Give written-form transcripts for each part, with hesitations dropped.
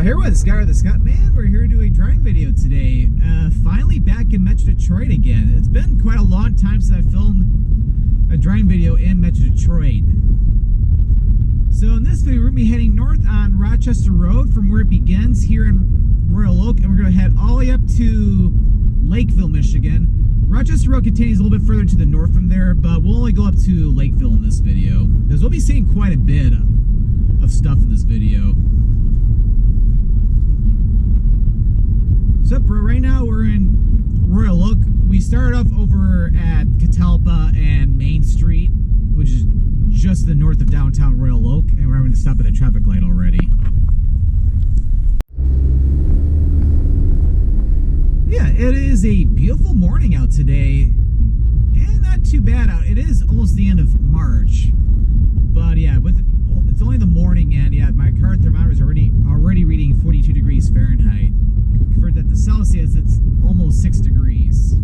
Here everyone, Scott the Scottman. We're here to do a driving video today. Finally back in Metro Detroit again. It's been quite a long time since I filmed a driving video in Metro Detroit. So in this video, we're going to be heading north on Rochester Road from where it begins here in Royal Oak, and we're going to head all the way up to Lakeville, Michigan. Rochester Road continues a little bit further to the north from there, but we'll only go up to Lakeville in this video, because we'll be seeing quite a bit of stuff in this video. So right now we're in Royal Oak. We started off over at Catalpa and Main Street, which is just the north of downtown Royal Oak, and we're having to stop at a traffic light already. Yeah, it is a beautiful morning out today, and not too bad out. It is almost the end of March, but yeah, it's only the morning, and yeah, my car thermometer is already reading 42 degrees Fahrenheit. Convert that to Celsius, it's almost 6 degrees.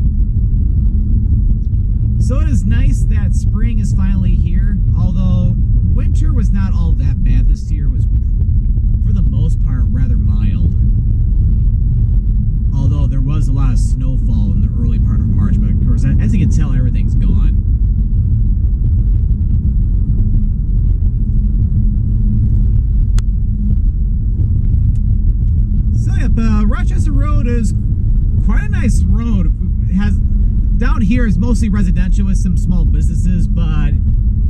So it is nice that spring is finally here, although winter was not all that bad this year. It was, for the most part, rather mild. Although there was a lot of snowfall in the early part of March, but of course, as you can tell, everything's gone. So yeah, Rochester Road is quite a nice road. It has, down here is mostly residential with some small businesses, but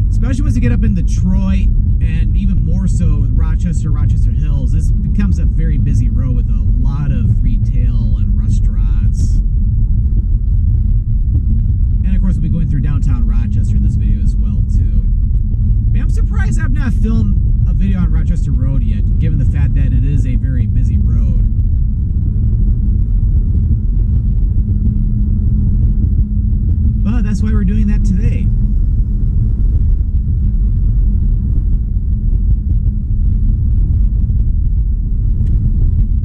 especially once you get up into Troy, and even more so with Rochester Hills, this becomes a very busy road with a lot of retail and restaurants. And of course, we'll be going through downtown Rochester in this video as well, too. I mean, I'm surprised I've not filmed a video on Rochester Road yet, given the fact that it is a very busy road. But that's why we're doing that today.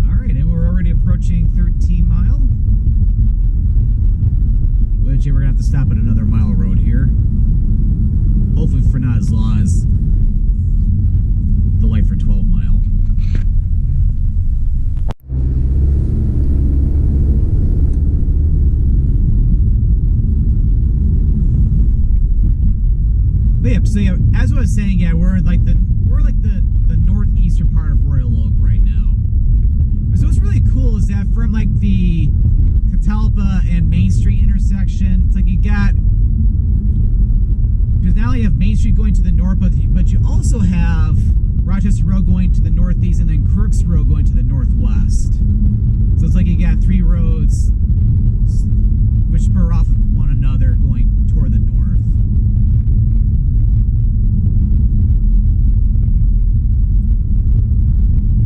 Alright, and we're already approaching 13 Mile. Which, yeah, we're going to have to stop at another mile road here. Hopefully for not as long as the light for 12 Mile. But yeah, so yeah, as I was saying, yeah, we're like the northeastern part of Royal Oak right now. So what's really cool is that from like the Catalpa and Main Street intersection, it's like you got, because now you have Main Street going to the north, but you also have Rochester Road going to the northeast, and then Crooks Road going to the northwest. So it's like you got three roads which spur off of one another going toward the north.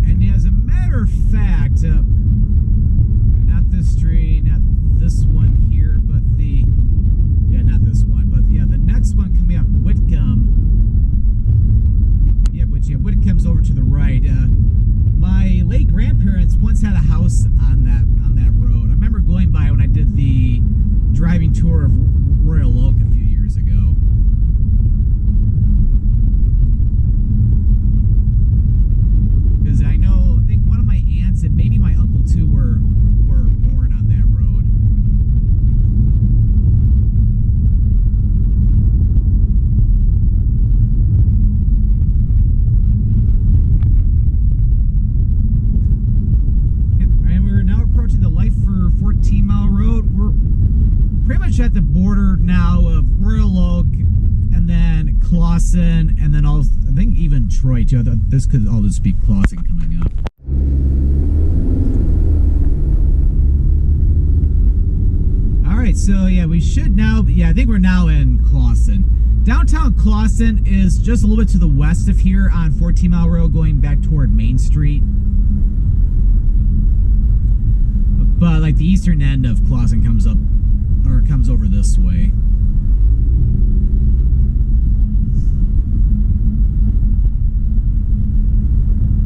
And as a matter of fact, not this street, not this one here, but not this one, but yeah, the next one coming up, Whitcomb. Yeah, which, yeah, Whitcomb's over to the right. My late grandparents once had a house on that road. I remember going by when I did the driving tour of Royal Oak a few years ago. Because I think one of my aunts and maybe my uncle too were born on that road. The light for 14 Mile Road. We're pretty much at the border now of Royal Oak, and then Clawson, and then also, I think even Troy too. This could all just be Clawson coming up. Alright, so yeah, we should now, I think we're now in Clawson. Downtown Clawson is just a little bit to the west of here on 14 Mile Road going back toward Main Street. But like the eastern end of Clawson comes over this way.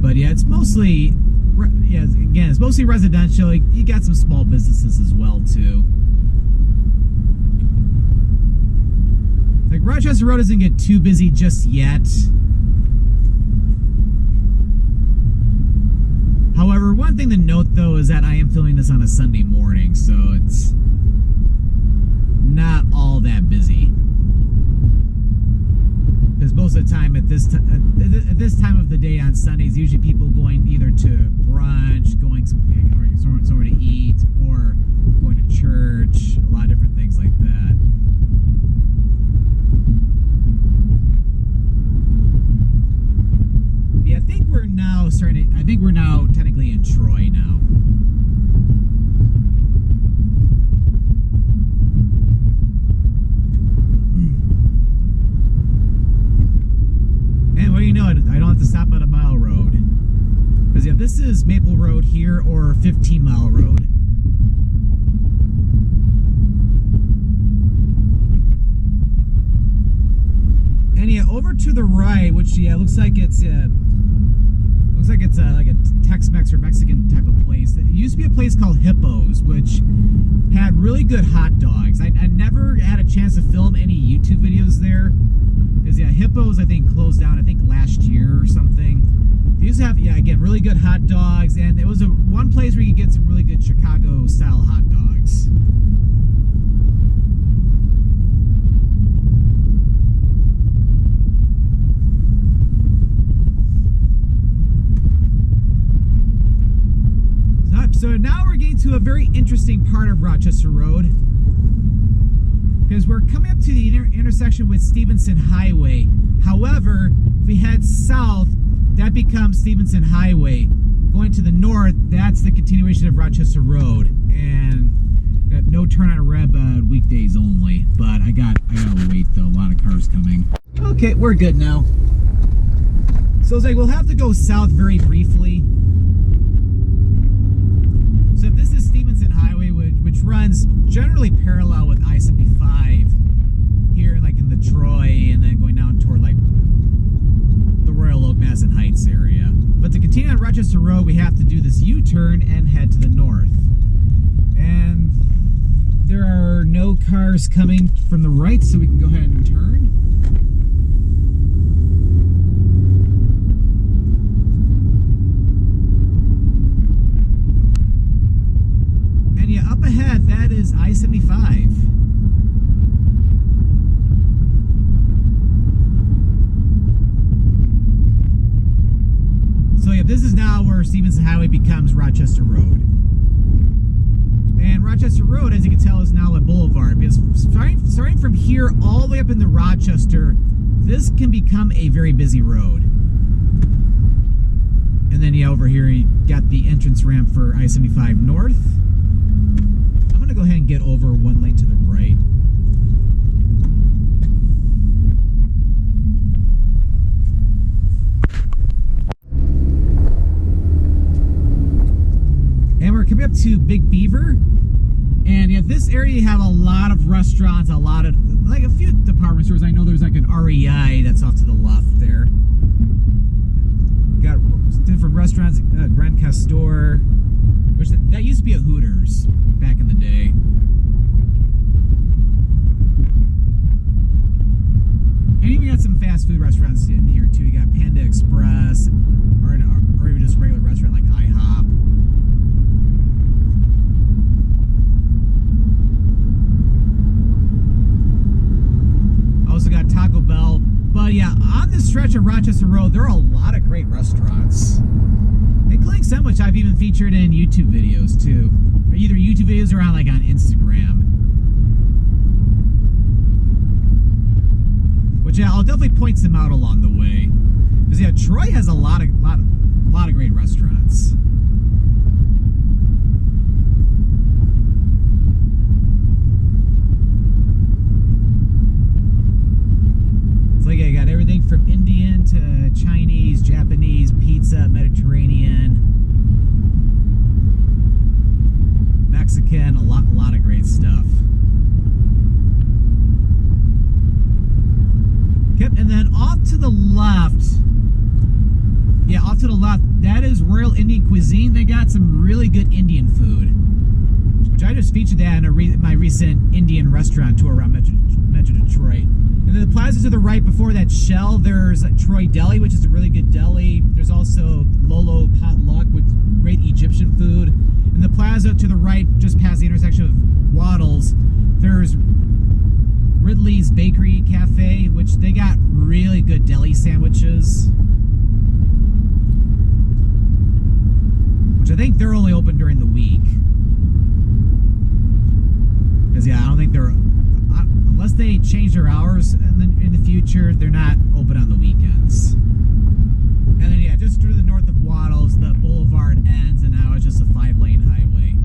But yeah, it's mostly, it's mostly residential. You got some small businesses as well too. Like Rochester Road doesn't get too busy just yet. one thing to note, though, is that I am filming this on a Sunday morning, so it's not all that busy. Because most of the time at this time of the day on Sundays, usually people going either to brunch, going somewhere to eat, or going to church, a lot of different things like that. Yeah, I think we're now technically in Troy now. And what do you know, I don't have to stop at a mile road. Because yeah, this is Maple Road here, or 15 Mile Road. And yeah, over to the right, which yeah, looks like it's like a Tex-Mex or Mexican type of place. It used to be a place called Hippos, which had really good hot dogs. I never had a chance to film any YouTube videos there. Because yeah, Hippos I think closed down, I think last year or something. They used to have, yeah, again, really good hot dogs, and it was one place where you could get some really good Chicago style hot dogs. So now we're getting to a very interesting part of Rochester Road, because we're coming up to the intersection with Stevenson Highway. However, if we head south, that becomes Stevenson Highway. Going to the north, that's the continuation of Rochester Road, and no turn on red weekdays only. But I gotta wait though. A lot of cars coming. Okay, we're good now. So it's like we'll have to go south very briefly. So this is Stevenson Highway, which runs generally parallel with I-75 here, like in the Troy, and then going down toward like the Royal Oak, Madison Heights area. But to continue on Rochester Road, we have to do this U-turn and head to the north. And there are no cars coming from the right, so we can go ahead and turn. And yeah, up ahead, that is I-75. So yeah, this is now where Stevenson Highway becomes Rochester Road. And Rochester Road, as you can tell, is now a boulevard, because starting from here all the way up into Rochester, this can become a very busy road. And then yeah, over here you got the entrance ramp for I-75 North. I'm going to go ahead and get over one lane to the right. And we're coming up to Big Beaver. And yeah, this area you have a lot of restaurants, a few department stores. I know there's like an REI that's off to the left there. Got different restaurants, Grand Castor, which that used to be a Hooters back in the day. And even got some fast food restaurants in here too. You got Panda Express, or even just a regular restaurant like IHOP. Also got Taco Bell. But yeah, on this stretch of Rochester Road, there are a lot of great restaurants, including some which I've even featured in YouTube videos too. Or either YouTube videos or on Instagram. Which yeah, I'll definitely point some out along the way. Because yeah, Troy has a lot of great restaurants. It's like I got everything from Indian to Chinese, Japanese, pizza, Mediterranean, Mexican, a lot of great stuff. Yep, and then off to the left, that is Royal Indian Cuisine. They got some really good Indian food, which I just featured that in my recent Indian restaurant tour around Metro Detroit. And then the plaza to the right before that shell, there's Troy Deli, which is a really good deli. There's also Lolo Potluck with great Egyptian Bentley's Bakery Cafe, which they got really good deli sandwiches. Which I think they're only open during the week. Because, yeah, I don't think they're... Unless they change their hours in the future, they're not open on the weekends. And then, yeah, just to the north of Waddles, the boulevard ends, and now it's just a 5-lane highway.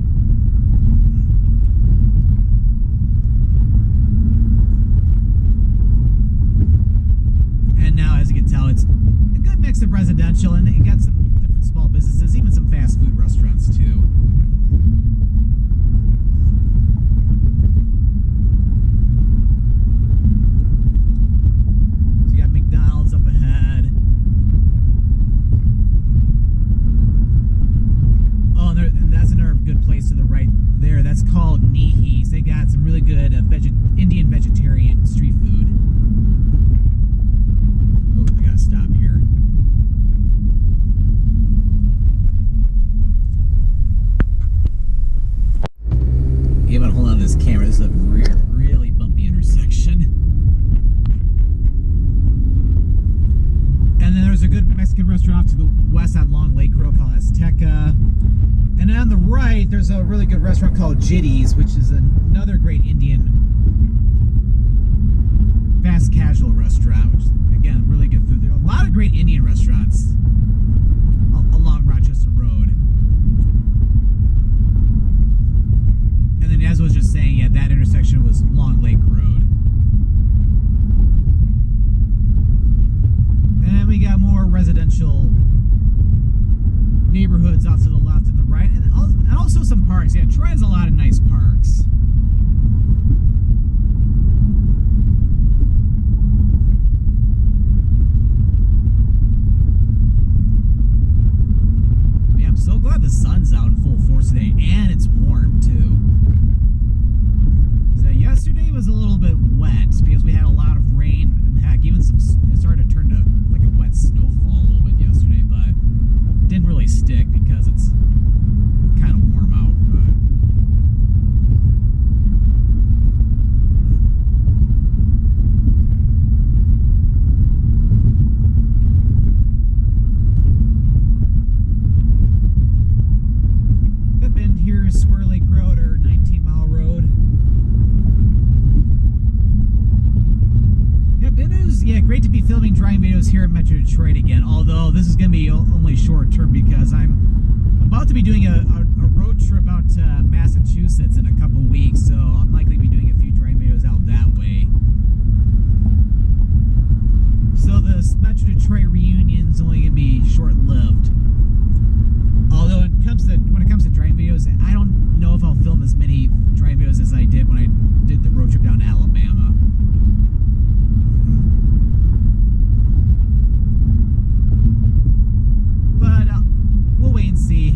And now, as you can tell, it's a good mix of residential, and it got some different small businesses, even some fast food restaurants, too. So you got McDonald's up ahead. Oh, and that's another good place to the right there. That's called Nehi's. They got some really good Indian vegetarian street food. Oh, I gotta stop here. Yeah, but hold on to this camera. This is a really bumpy intersection. And then there's a good Mexican restaurant off to the west on Long Lake Road called Azteca. And then on the right, there's a really good restaurant called Jitty's, which is another great Indian fast casual restaurant, which, again, really good food. There are a lot of great Indian restaurants along Rochester Road. And then, as I was just saying, yeah, that intersection was Long Lake Road. And we got more residential neighborhoods off to the left and the right, and also some parks. Yeah, Troy has a lot of nice parks. Yeah, I'm so glad the sun's out in full force today, and it's warm too. So yesterday was a little bit wet because we had a lot of rain, and heck, even it started to turn to like a wet snowfall a little bit yesterday, but it didn't really stick because it's kind of warm out. Yep, and here is Square Lake Road, or 19 Mile Road. Yep, it is, yeah, great to be filming driving videos here at Metro Detroit again, although this is going to be only short term because I'm about to be doing a road trip out to Massachusetts in a couple weeks, so I'll likely be doing a few driving videos out that way. So this Metro Detroit reunion is only going to be short-lived. Although when it comes to driving videos, I don't know if I'll film as many driving videos as I did when I did the road trip down to Alabama. But we'll wait and see.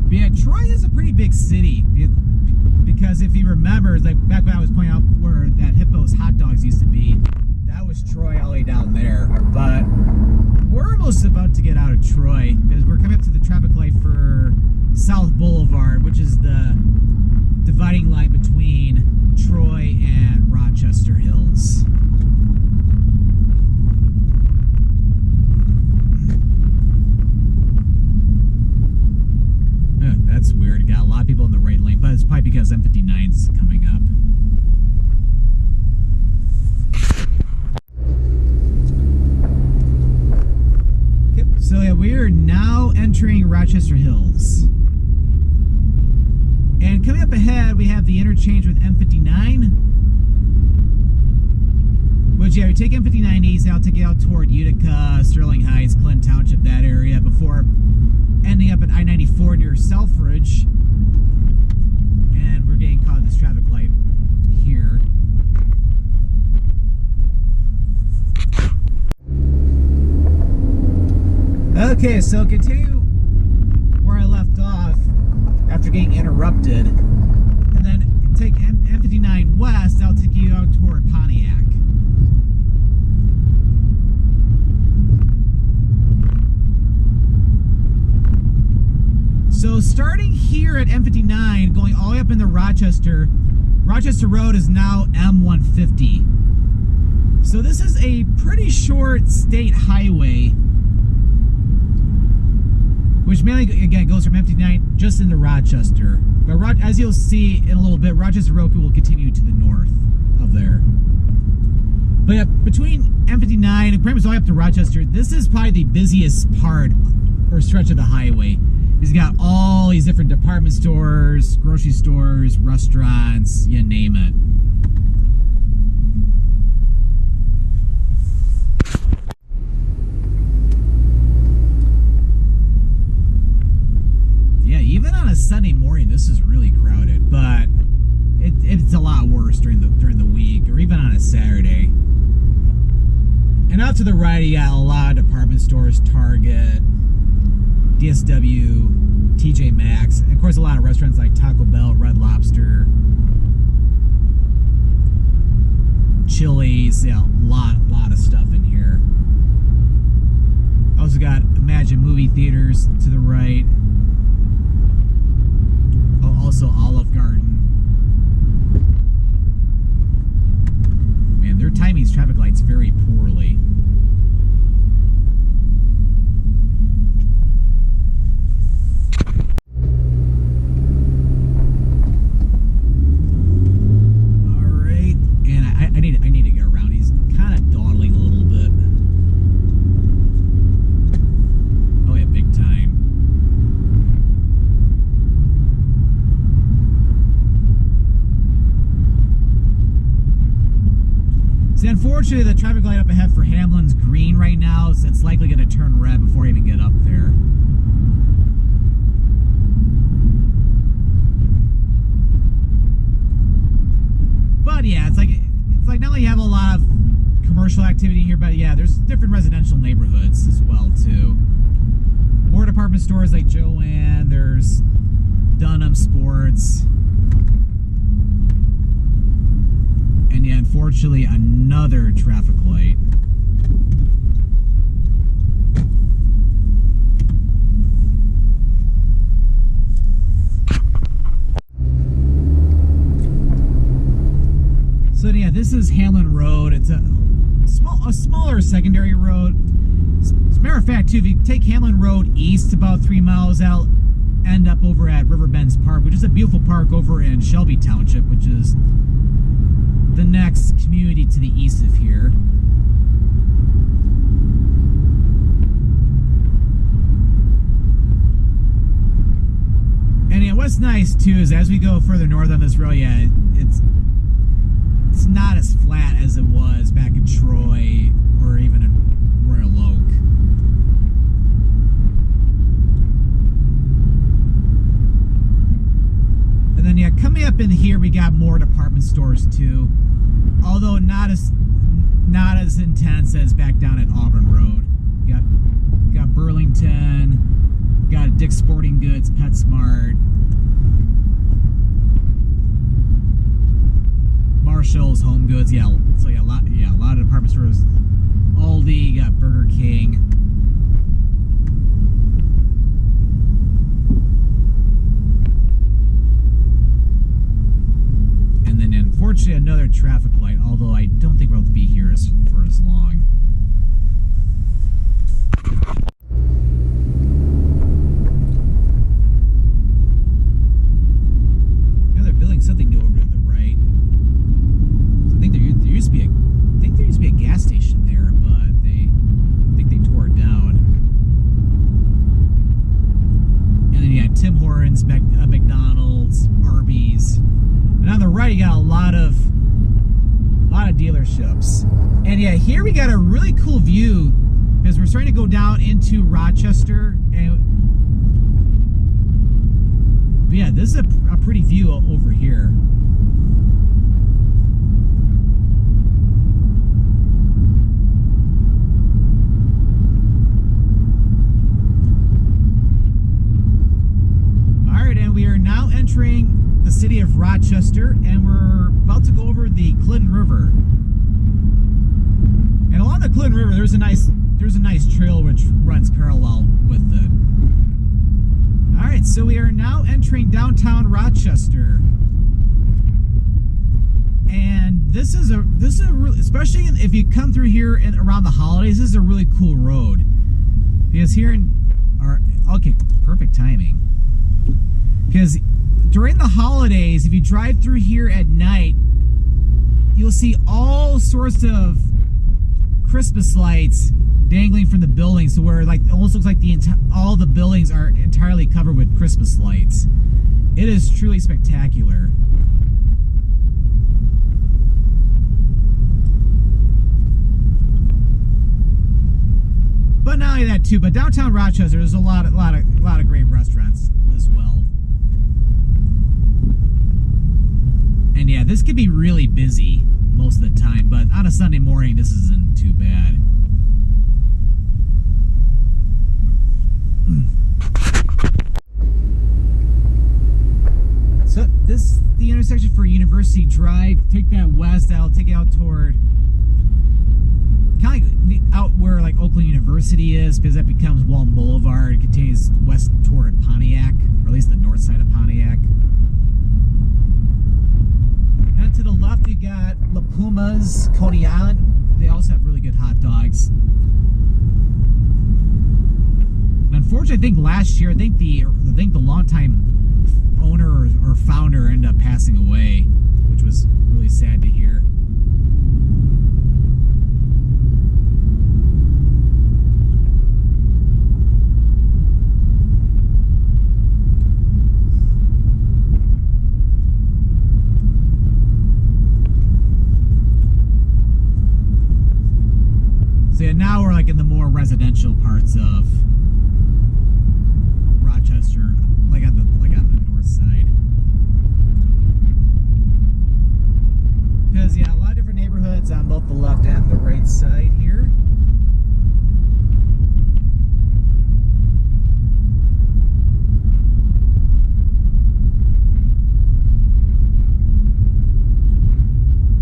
But yeah, Troy is a pretty big city because if you remember, like back when I was pointing out where that Hippo's hot dogs used to be, that was Troy all the way down there. But we're almost about to get out of Troy because we're coming up to the traffic light for South Boulevard, which is the dividing line between Troy and Rochester Hills. That's weird. Got a lot of people in the right lane, but it's probably because M59's coming up. Okay, so yeah, we are now entering Rochester Hills. And coming up ahead, we have the interchange with M59. Which, yeah, we take M59 east, that'll take you out toward Utica, Sterling Heights, Clinton Township, that area, before ending up at I-94 near Selfridge. And we're getting caught at this traffic light here. Okay, so continue where I left off after getting interrupted. And then take M59 west, that'll take you out toward Pontiac. starting here at M59, going all the way up into Rochester. Rochester Road is now M150. So this is a pretty short state highway, which mainly, again, goes from M59 just into Rochester. But as you'll see in a little bit, Rochester Road will continue to the north of there. But yeah, between M59 and pretty much all the way up to Rochester, this is probably the busiest part or stretch of the highway. He's got all these different department stores, grocery stores, restaurants, you name it. Yeah, even on a Sunday morning, this is really crowded, but it's a lot worse during the week or even on a Saturday. And out to the right, you got a lot of department stores, Target, DSW, TJ Maxx, and of course a lot of restaurants like Taco Bell, Red Lobster, Chili's, yeah, a lot of stuff in here. Also got Imagine movie theaters to the right. Oh, also Olive Garden. Man, they're timing these traffic lights very poorly. I need to get around. He's kind of dawdling a little bit. Oh yeah, big time. See, unfortunately, the traffic light up ahead for Hamlin's green right now, so it's likely going to turn red before I even get up there. But yeah, it's like not only you have a lot of commercial activity here, but yeah, there's different residential neighborhoods as well too. More department stores like Joann, there's Dunham Sports, and yeah, unfortunately another traffic light. So yeah, this is Hamlin Road. It's a smaller secondary road. As a matter of fact, too, if you take Hamlin Road east about 3 miles out, end up over at Riverbends Park, which is a beautiful park over in Shelby Township, which is the next community to the east of here. And yeah, what's nice too is as we go further north on this road, yeah, it's not as flat as it was back in Troy or even in Royal Oak. And then yeah, coming up in here we got more department stores too, although not as intense as back down at Auburn Road. Got Burlington, got Dick's Sporting Goods, PetSmart, Marshall's, Home Goods, yeah. So yeah, a lot of department stores. Aldi, got Burger King. And then unfortunately another traffic light, although I don't think we'll be here for as long. Yeah, they're building something new over to the right. I think there used to be a gas station there, but I think they tore it down. And then you got Tim Hortons, McDonald's, Arby's, and on the right you got a lot of dealerships. And yeah, here we got a really cool view because we're starting to go down into Rochester, and but yeah, this is a pretty view over here. We are now entering the city of Rochester, and we're about to go over the Clinton River. And along the Clinton River, there's a nice trail which runs parallel with it. All right, So we are now entering downtown Rochester, and this is a really, especially if you come through here and around the holidays, this is a really cool road, because here in our, okay, perfect timing, because during the holidays, if you drive through here at night, you'll see all sorts of Christmas lights dangling from the buildings, to where like it almost looks like all the buildings are entirely covered with Christmas lights. It is truly spectacular. But not only that too, but downtown Rochester, there's a lot of great restaurants as well. And yeah, this could be really busy most of the time, but on a Sunday morning, this isn't too bad. So this is the intersection for University Drive. Take that west, that'll take it out toward kind of like out where like Oakland University is, because that becomes Walton Boulevard. It continues west toward Pontiac, or at least the north side of Pontiac. And to the left, you got La Puma's, Coney Island. They also have really good hot dogs. And unfortunately, I think last year, I think the longtime owner or founder ended up passing away, which was really sad to hear. So yeah, now we're like in the more residential parts of Rochester, like on the north side. Because yeah, a lot of different neighborhoods on both the left and the right side here.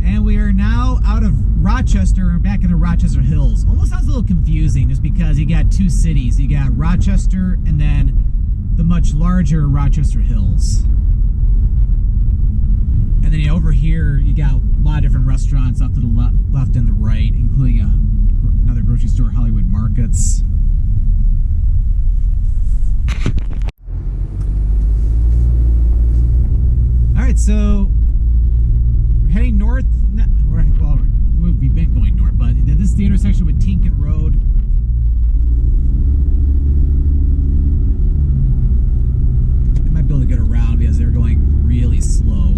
And we are now out of Rochester and back in the Rochester Hills. Almost sounds a little confusing just because you got two cities. You got Rochester and then the much larger Rochester Hills. And then over here you got a lot of different restaurants off to the left and the right, including another grocery store, Hollywood Markets. Alright, so we're heading north. Well, we've been going north, but this is the intersection with Tinkin Road. I might be able to get around because they're going really slow.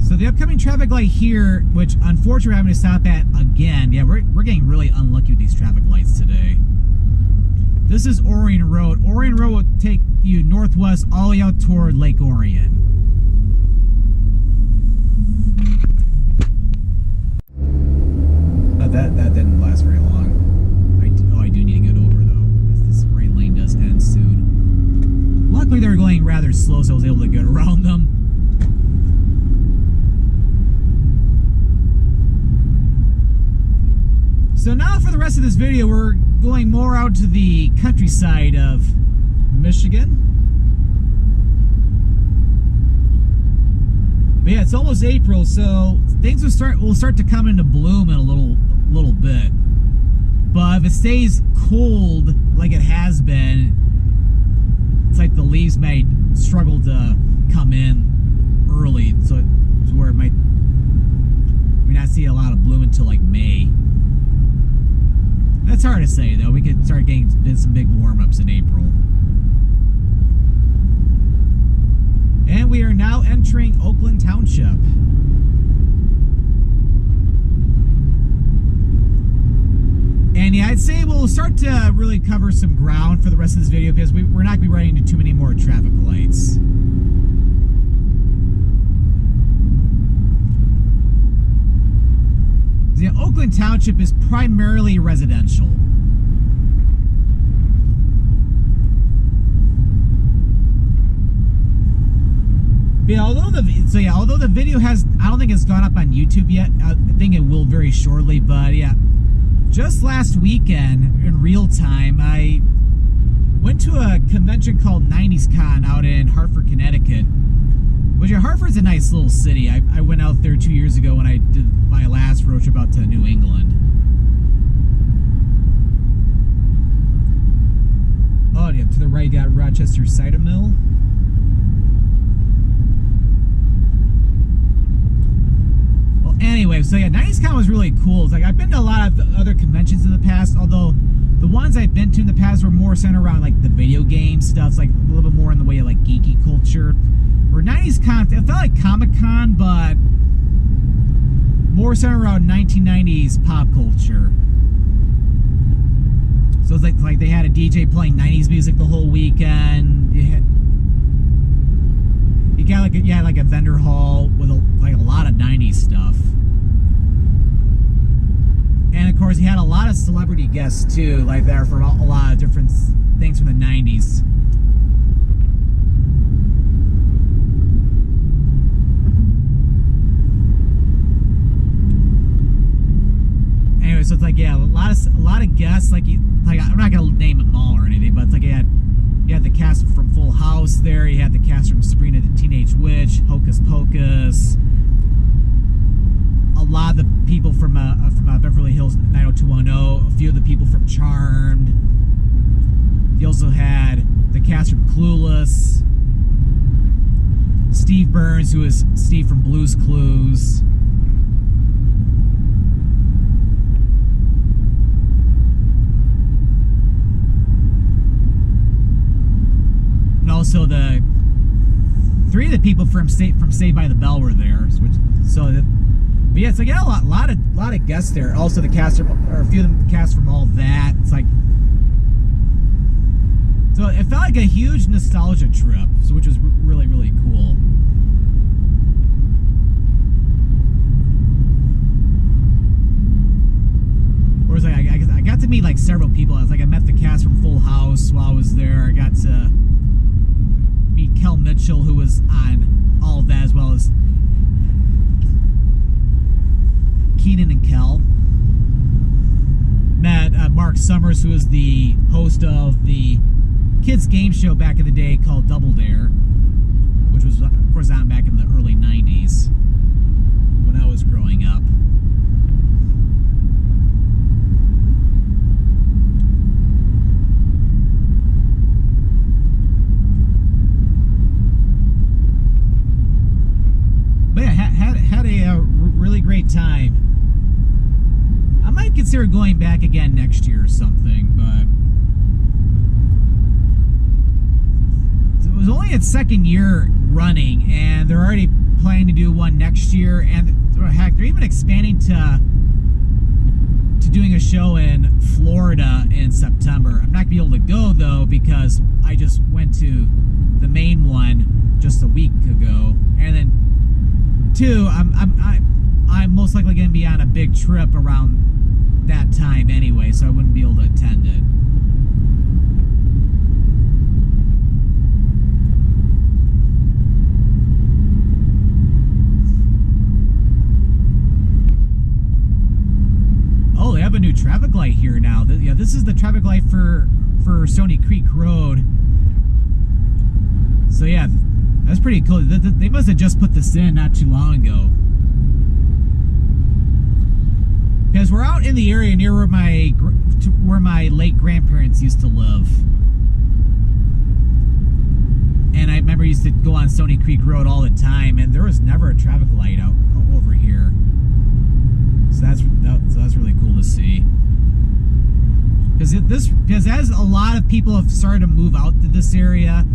So the upcoming traffic light here, which unfortunately we're having to stop at again. Yeah, we're getting really unlucky with these traffic lights today. This is Orion Road. Orion Road will take you northwest all the way out toward Lake Orion. That didn't last very long. I do need to get over though, because this rain lane does end soon. Luckily they were going rather slow, so I was able to get around them. So now for the rest of this video, we're going more out to the countryside of Michigan. But yeah, it's almost April, so things will start to come into bloom in a little bit. But if it stays cold like it has been, it's like the leaves might struggle to come in early, so it's where it might not see a lot of bloom until like May. That's hard to say though. We could start getting some big warm-ups in April. And we are now entering Oakland Township. And yeah, I'd say we'll start to really cover some ground for the rest of this video, because we're not going to be running into too many more traffic lights. Yeah, Oakland Township is primarily residential. Yeah, although the video has, I don't think it's gone up on YouTube yet. I think it will very shortly, but yeah, just last weekend in real time, I went to a convention called 90s Con out in Hartford, Connecticut. Which Hartford's a nice little city. I went out there 2 years ago when I did my last road trip out to New England. Oh, yeah, to the right you got Rochester Cider Mill. Well, anyway, so yeah, 90s Con was really cool. It's like I've been to a lot of other conventions in the past, although the ones I've been to in the past were more centered around like the video game stuff. It's like a little bit more in the way of like geeky culture. Where 90s Con, it felt like Comic-Con, but more centered around 1990s pop culture. So it's like they had a DJ playing 90s music the whole weekend. You got like a vendor hall with a lot of 90s stuff. And of course, he had a lot of celebrity guests too, like there from a lot of different things from the 90s. Anyway, so it's like a lot of guests. Like I'm not gonna name them all or anything, but it's like you had the cast from Full House there. You had the cast from Sabrina the Teenage Witch, Hocus Pocus. A lot of the people from Beverly Hills 90210. A few of the people from Charmed. You also had the cast from Clueless. Steve Burns, who is Steve from Blue's Clues. And also the three of the people from Saved by the Bell were there. But yeah, it's like a lot of guests there. Also the cast or a few of them cast from all that. It's like, so it felt like a huge nostalgia trip, which was really, really cool. Whereas like I got to meet like several people. I met the cast from Full House while I was there. I got to meet Kel Mitchell, who was on all of that, as well as Keenan and Kel. Met Mark Summers, who was the host of the kids game show back in the day called Double Dare, which was of course on back in the early 90s when I was growing up. But yeah, had a really great time. I might consider going back again next year or something, but it was only its second year running, and they're already planning to do one next year, and heck, they're even expanding to doing a show in Florida in September. I'm not gonna be able to go though because I just went to the main one just a week ago, and then two, I'm most likely going to be on a big trip around that time anyway, so I wouldn't be able to attend it. Oh, they have a new traffic light here now. Yeah, this is the traffic light for Stony Creek Road. So yeah, that's pretty cool. They must have just put this in not too long ago. Because we're out in the area near where my late grandparents used to live. And I remember I used to go on Stony Creek Road all the time, and there was never a traffic light out over here. So that's really cool to see. Because as a lot of people have started to move out to this area,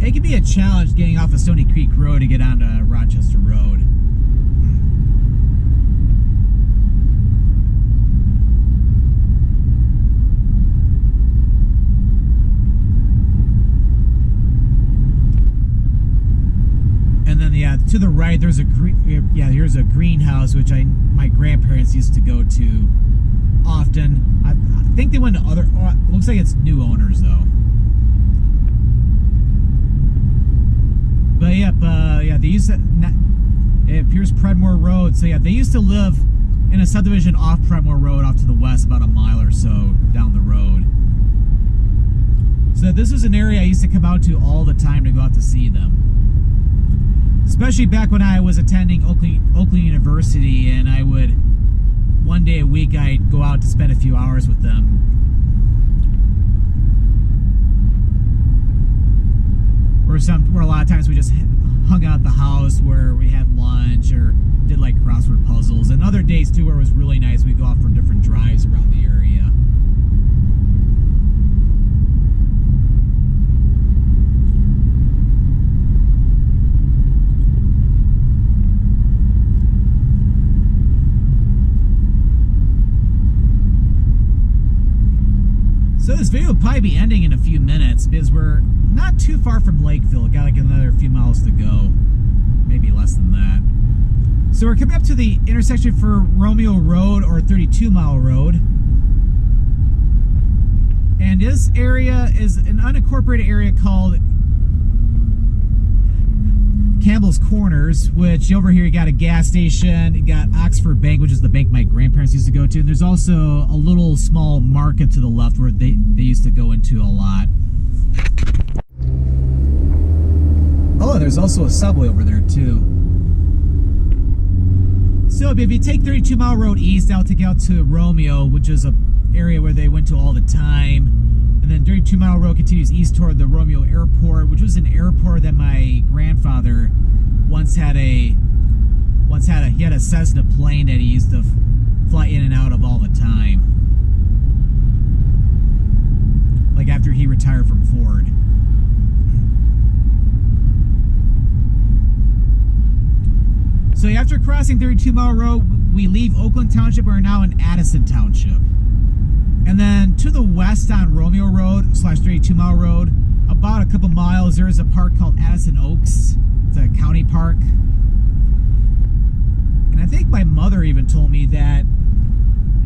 it can be a challenge getting off of Stony Creek Road to get onto Rochester Road. And then yeah, to the right there's here's a greenhouse which my grandparents used to go to often. I think they went to it looks like it's new owners though. But yeah, they used to. It appears Predmore Road. So yeah, they used to live in a subdivision off Premore Road off to the west, about a mile or so down the road. So this is an area I used to come out to all the time to go out to see them. Especially back when I was attending Oakland University, and I would, one day a week, I'd go out to spend a few hours with them. Where a lot of times we just hung out at the house where we had lunch or did like crossword puzzles, and other days too where it was really nice, we'd go out for different drives around the area. So this video will probably be ending in a few minutes because we're not too far from Lakeville. Got like another few miles to go, maybe less than that. So we're coming up to the intersection for Romeo Road or 32 Mile Road. And this area is an unincorporated area called Campbell's Corners, which over here you got a gas station, you got Oxford Bank, which is the bank my grandparents used to go to, and there's also a little small market to the left where they used to go into a lot. Oh, and there's also a subway over there too. So if you take 32 Mile Road east, that'll take you out to Romeo, which is an area where they went to all the time. And then 32 Mile Road continues east toward the Romeo Airport, which was an airport that my grandfather he had a Cessna plane that he used to fly in and out of all the time. Like after he retired from Ford. So after crossing 32 Mile Road, we leave Oakland Township. We're now in Addison Township. And then to the west on Romeo Road / 32 Mile Road, about a couple miles, there is a park called Addison Oaks. It's a county park. And I think my mother even told me that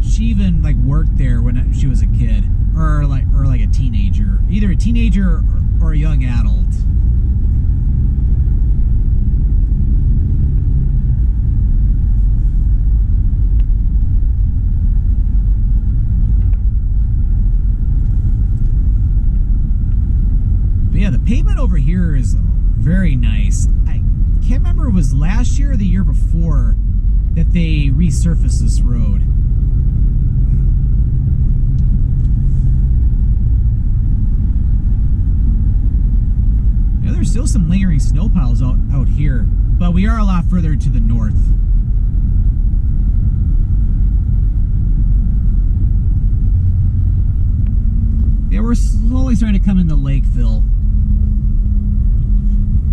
she even like worked there when she was a kid, or like a teenager, either a teenager or a young adult. Yeah, the pavement over here is very nice. I can't remember if it was last year or the year before that they resurfaced this road. Yeah, there's still some lingering snow piles out here, but we are a lot further to the north. Yeah, we're slowly starting to come into Lakeville.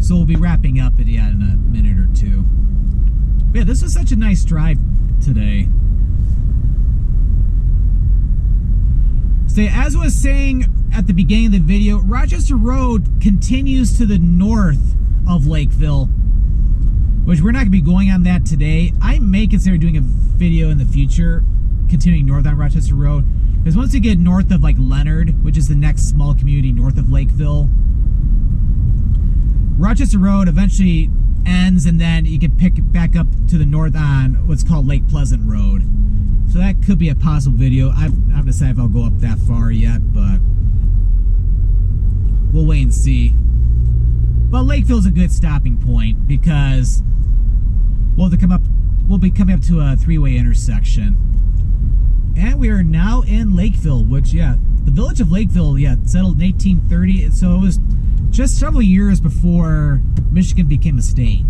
So we'll be wrapping up in a minute or two. But yeah, this was such a nice drive today. So as I was saying at the beginning of the video, Rochester Road continues to the north of Lakeville, which we're not going to be going on that today. I may consider doing a video in the future continuing north on Rochester Road, because once you get north of like Leonard, which is the next small community north of Lakeville, Rochester Road eventually ends, and then you can pick it back up to the north on what's called Lake Pleasant Road. So that could be a possible video. I haven't decided if I'll go up that far yet, but we'll wait and see. But Lakeville's a good stopping point because we'll be coming up to a three-way intersection. And we are now in Lakeville, which, yeah, the village of Lakeville, yeah, settled in 1830. So it was just several years before Michigan became a state.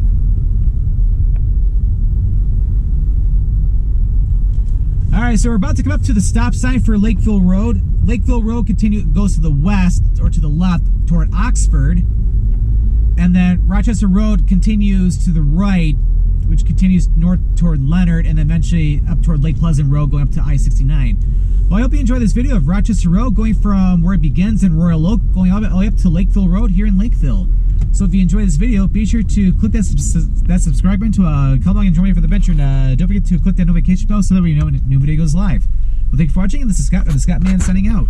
Alright, so we're about to come up to the stop sign for Lakeville Road. Lakeville Road goes to the west, or to the left, toward Oxford. And then Rochester Road continues to the right, which continues north toward Leonard, and eventually up toward Lake Pleasant Road, going up to I-69. Well, I hope you enjoyed this video of Rochester Road, going from where it begins in Royal Oak, going all the way up to Lakeville Road here in Lakeville. So if you enjoyed this video, be sure to click that subscribe button to come along and join me for the adventure, and don't forget to click that notification bell so that we know when a new video goes live. Well, thank you for watching, and this is Scott, the Scottman, signing out.